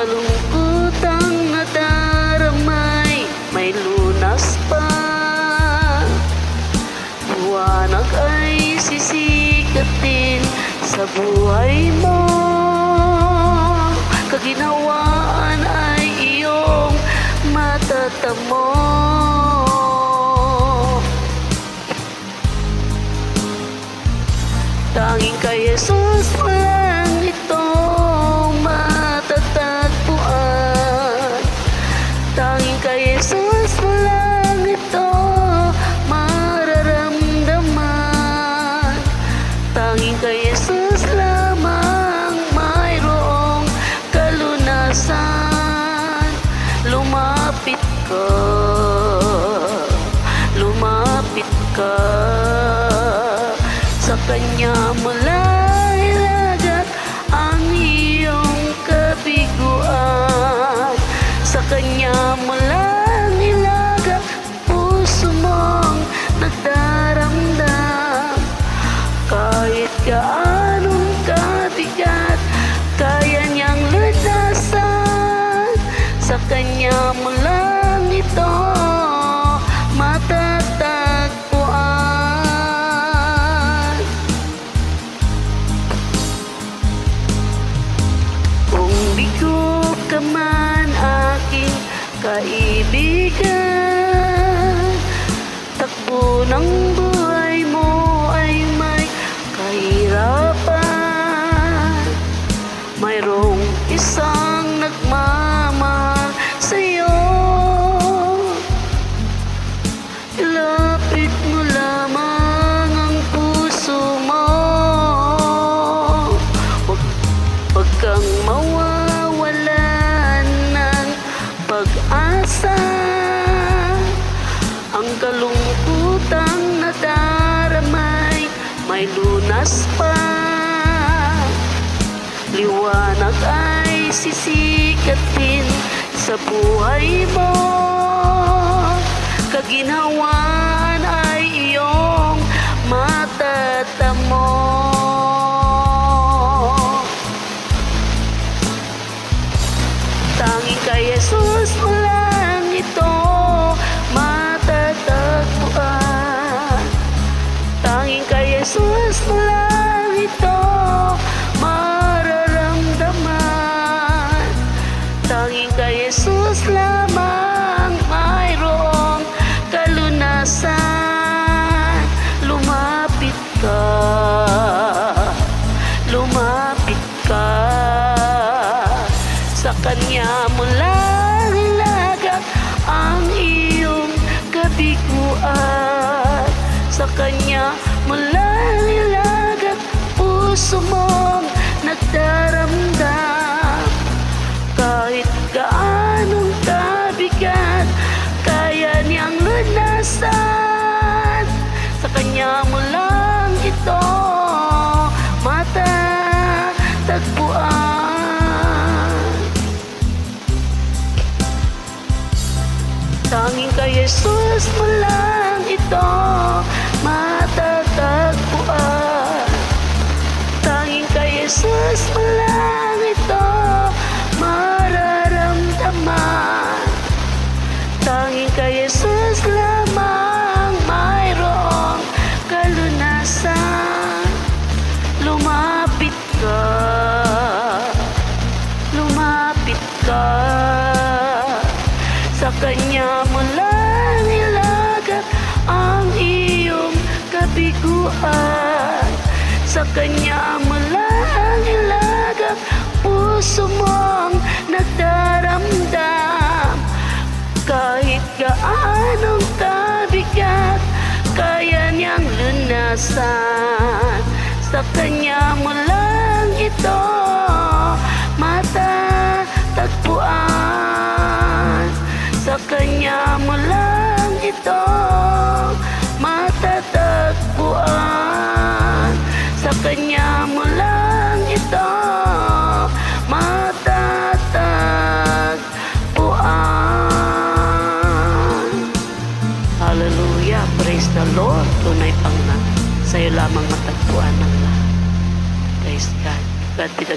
kalungkutang nadaramay, may lunas pa. Liwanag ay sisikatin sa buhay mo. Kaginhawaan ay iyong matatamo. Tanging kay Jesus lang ito matatagpuan. Tanging kay Jesus lang ito mararamdaman. Tanging kay Jesus lamang mayroong kalunasan. Lumapit ka, lumapit ka sa Kanya mo lang ilagat ang iyong kabiguan. Sa Kanya mo lang ilagat puso mong nagdaramdam. Kahit gaanong kabigat, kaya niyang lunasan. Sa Kanya mo lang ito matatagpuan. Kung bigo ka man aking kaibigan, takbo ng buhay mo ay may kahirapan. Mayroong isang nagmamahal sa'yo. Ilapit mo lamang ang puso mo. Huwag kang mawawalan ng pag-asa. Ang kalungkutang nadaramay, may lunas pa. Liwanag ay sisikatin sa buhay mo. Kaginhawaan ay iyong matatamo. Tanging kay Jesus mo lang ito matatagpuan. Tanging kay Jesus mo lang ito mararamdaman. Tanging kay Jesus lamang mayroong kalunasan. Lumapit ka, lumapit ka. Sa Kanya mo lang ilagat ang iyong kabiguan. Sa Kanya mo lang ilagat puso mong nagdaramdam. Kahit gaanong kabigat, kaya niyang lunasan. Sa Kanya mo lang ito matatagpuan. Tanging kay Jesus mo lang ito matatagpuan. Tanging kay Jesus mo lang ito mararamdaman. Tanging kay Jesus lamang mayroong kalunasan. Lumapit ka, lumapit ka. Sa Kanya mo lang ilagat ang iyong kabiguan. Sa Kanya mo lang ilagat puso mong nagdaramdam. Kahit gaanong kabigat, kaya niyang lunasan. Sa Kanya mo lang ito matatagpuan. Sa Kanya mo lang ito matatagpuan. Sa Kanya mo lang ito matatagpuan. Hallelujah, praise the Lord. Tunay pang na sa'yo lamang matagpuan ng lahat. Praise God. God be the